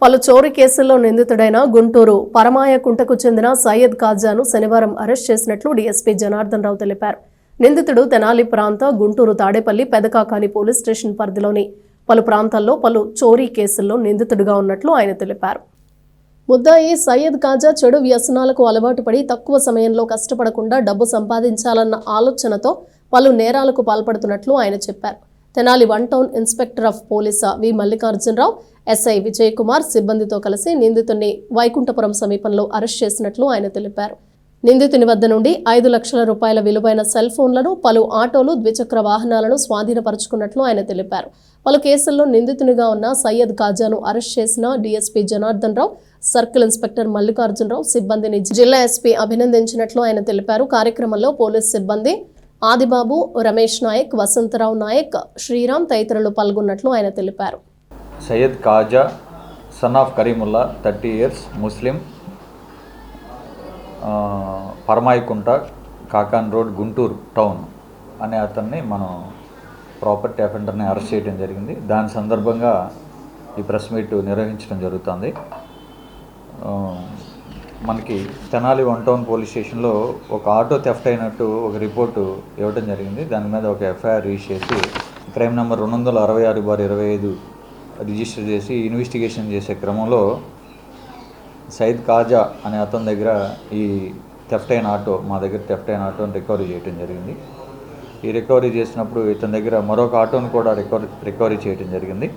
పలు చోరీ కేసుల్లో నిందితుడైన గుంటూరు పరమాయకుంటకు చెందిన సయ్యద్ కాజాను శనివారం అరెస్ట్ చేసినట్లు డీఎస్పీ జనార్దన్ రావు తెలిపారు. నిందితుడు తెనాలి ప్రాంత గుంటూరు తాడేపల్లి పెదకాకాని పోలీస్ స్టేషన్ పరిధిలోని పలు ప్రాంతాల్లో పలు చోరీ కేసుల్లో నిందితుడిగా ఉన్నట్లు ఆయన తెలిపారు. ముద్దాయి సయ్యద్ కాజా చెడు వ్యసనాలకు అలవాటు పడి తక్కువ సమయంలో కష్టపడకుండా డబ్బు సంపాదించాలన్న ఆలోచనతో పలు నేరాలకు పాల్పడుతున్నట్లు ఆయన చెప్పారు. Tenali 1 town inspector of police V Mallikarjunarao, SI Vijay Kumar సిబ్బందితో కలిసి నిందితుడిని వైకుంఠపురం సమీపంలో అరెస్ట్ చేసినట్లు ఆయన తెలిపారు. నిందితుని వద్ద నుండి 5 లక్షల రూపాయల విలువైన సెల్ ఫోన్లను, పలు ఆటోలు, ద్విచక్ర వాహనాలను స్వాధీనపరుచుకున్నట్లు ఆయన తెలిపారు. పలు కేసుల్లో నిందితునిగా ఉన్న సయ్యద్ కాజాను అరెస్ట్ చేసిన DSP Janardhan Rao, circle inspector Mallikarjunarao సిబ్బందిని జిల్లా ఎస్పీ అభినందించినట్లు ఆయన తెలిపారు. కార్యక్రమంలో పోలీస్ సిబ్బంది ఆదిబాబు, రమేష్ నాయక్, వసంతరావు నాయక్, శ్రీరామ్ తదితరులు పాల్గొన్నట్లు ఆయన తెలిపారు. Syed Khaja son of Kareemulla 30 years ముస్లిం, పరమాయకుంట, కాకాన్ రోడ్, గుంటూరు టౌన్ అనే అతన్ని మనం ప్రాపర్టీ అఫెండర్ని అరెస్ట్ చేయడం జరిగింది. దాని సందర్భంగా ఈ ప్రెస్ మీట్ నిర్వహించడం జరుగుతుంది. మనకి తెనాలి 1 టౌన్ పోలీస్ స్టేషన్లో ఒక ఆటో థెఫ్ట్ అయినట్టు ఒక రిపోర్టు ఇవ్వడం జరిగింది. దాని మీద ఒక ఎఫ్ఐఆర్ రిజిస్టర్ చేసి క్రైమ్ నెంబర్ 266/25 రిజిస్టర్ చేసి ఇన్వెస్టిగేషన్ చేసే క్రమంలో సయ్యద్ కాజా అనే అతని దగ్గర ఈ థెఫ్ట్ అయిన ఆటో, మా దగ్గర థెఫ్ట్ అయిన ఆటోని రికవరీ చేయడం జరిగింది. ఈ రికవరీ చేసినప్పుడు ఇతని దగ్గర మరొక ఆటోను కూడా రికవరీ చేయడం జరిగింది.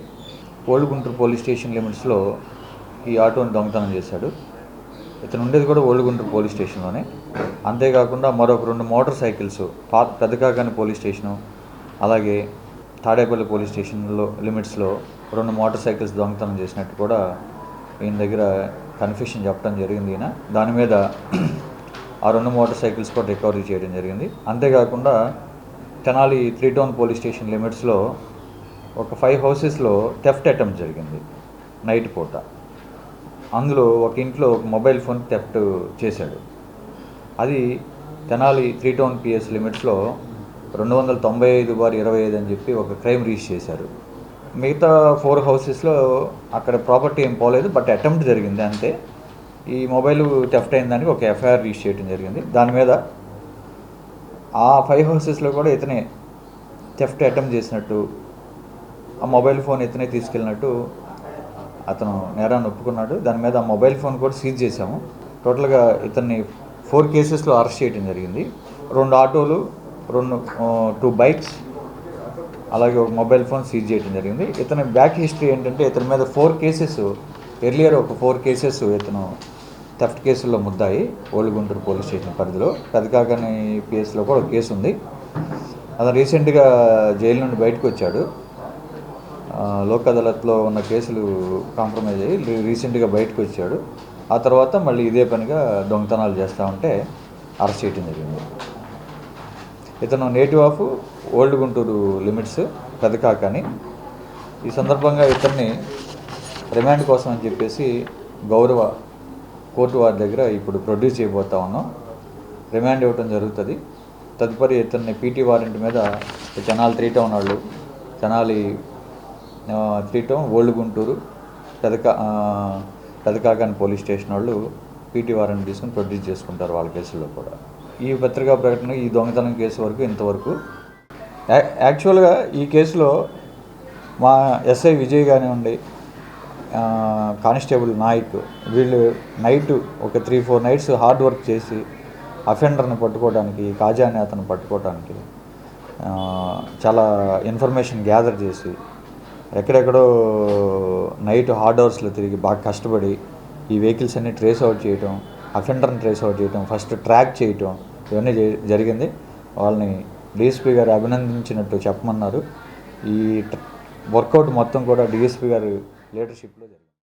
ఓల్డ్ గుంటూరు పోలీస్ స్టేషన్ లిమిట్స్లో ఈ ఆటోని దొంగతనం చేశాడు. ఇతను ఉండేది కూడా ఓల్డ్ గుంటూరు పోలీస్ స్టేషన్లోనే. అంతేకాకుండా మరొక 2 motor cycles Pedakakani police station, అలాగే తాడేపల్లి పోలీస్ స్టేషన్లో లిమిట్స్లో 2 మోటార్ సైకిల్స్ దొంగతనం చేసినట్టు కూడా ఈయన దగ్గర కన్ఫెషన్ చెప్పడం జరిగింది. ఈయన దాని మీద ఆ 2 మోటార్ సైకిల్స్ కూడా రికవరీ చేయడం జరిగింది. అంతేకాకుండా తెనాలి 3 టౌన్ పోలీస్ స్టేషన్ లిమిట్స్లో ఒక 5 హౌసెస్లో థెఫ్ట్ అటెంప్ట్ జరిగింది నైట్ పూట. అందులో ఒక ఇంట్లో ఒక మొబైల్ ఫోన్ థెఫ్ట్ చేశాడు. అది తెనాలి 3 టౌన్ పిఎస్ లిమిట్స్లో 295/25 అని చెప్పి ఒక క్రైమ్ రిజిస్టర్ చేశారు. మిగతా 4 హౌసెస్లో అక్కడ ప్రాపర్టీ ఏం పోలేదు, బట్ అటెంప్ట్ జరిగింది అంతే. ఈ మొబైల్ థెఫ్ట్ అయిన దానికి ఒక ఎఫ్ఐఆర్ రిజిస్టర్ చేయడం జరిగింది. దాని మీద ఆ 5 హౌసెస్లో కూడా ఇతనే థెఫ్ట్ అటెంప్ట్ చేసినట్టు, ఆ మొబైల్ ఫోన్ ఇతనే తీసుకెళ్ళినట్టు అతను నేరాన్ని ఒప్పుకున్నాడు. దాని మీద ఆ మొబైల్ ఫోన్ కూడా సీజ్ చేశాము. టోటల్గా ఇతన్ని 4 కేసెస్లో అరెస్ట్ చేయడం జరిగింది. 2 ఆటోలు, 2 బైక్స్, అలాగే ఒక మొబైల్ ఫోన్ సీజ్ చేయడం జరిగింది. ఇతని బ్యాక్ హిస్టరీ ఏంటంటే ఇతని మీద 4 కేసెస్, ఎర్లియర్ ఒక 4 కేసెస్ ఇతను థెఫ్ట్ కేసుల్లో ముద్దాయి ఓల్డ్ గుంటూరు పోలీస్ స్టేషన్ పరిధిలో. పెదకాకాని పిఎస్లో కూడా ఒక కేసు ఉంది. అతను రీసెంట్గా జైలు నుండి బయటకు వచ్చాడు. లోక్ అదాలత్లో ఉన్న కేసులు కాంప్రమైజ్ అయ్యి రీసెంట్గా బయటకు వచ్చాడు. ఆ తర్వాత మళ్ళీ ఇదే పనిగా దొంగతనాలు చేస్తూ ఉంటే అరెస్ట్ చేయడం జరిగింది. ఇతను native of old Guntur limits, Pedakakani. ఈ సందర్భంగా ఇతన్ని రిమాండ్ కోసం అని చెప్పేసి గౌరవ కోర్టు వారి దగ్గర ఇప్పుడు ప్రొడ్యూస్ చేయబోతా ఉన్నాం. రిమాండ్ ఇవ్వడం జరుగుతుంది. తదుపరి ఇతన్ని పీటీ వారెంట్ మీద తెనాలి 3 టౌన్ వాళ్ళు, Tenali 3 town, old Guntur, Pedakakani police station వాళ్ళు పీటీ వారెంట్ తీసుకుని ప్రొడ్యూస్ చేసుకుంటారు వాళ్ళ కేసుల్లో కూడా. ఈ పత్రికా ప్రకటన ఈ దొంగతనం కేసు వరకు ఇంతవరకు. యాక్చువల్గా ఈ కేసులో మా ఎస్ఐ విజయ్ కానివ్వండి, కానిస్టేబుల్ నాయక్, వీళ్ళు నైట్ ఒక 3-4 నైట్స్ హార్డ్ వర్క్ చేసి అఫెండర్ని పట్టుకోవడానికి, కాజాని అతను పట్టుకోవడానికి చాలా ఇన్ఫర్మేషన్ గ్యాదర్ చేసి ఎక్కడెక్కడో నైట్ హార్డ్ అవర్స్లో తిరిగి బాగా కష్టపడి ఈ వెహికల్స్ అన్ని ట్రేస్ అవుట్ చేయటం, అఫెండర్ని ట్రేస్ అవుట్ చేయటం, ఫస్ట్ ట్రాక్ చేయటం, ఇవన్నీ జరిగింది. వాళ్ళని డిఎస్పీ గారు అభినందించినట్టు చెప్పమన్నారు. ఈ వర్కౌట్ మొత్తం కూడా డిఎస్పీ గారు లీడర్షిప్లో జరిగింది.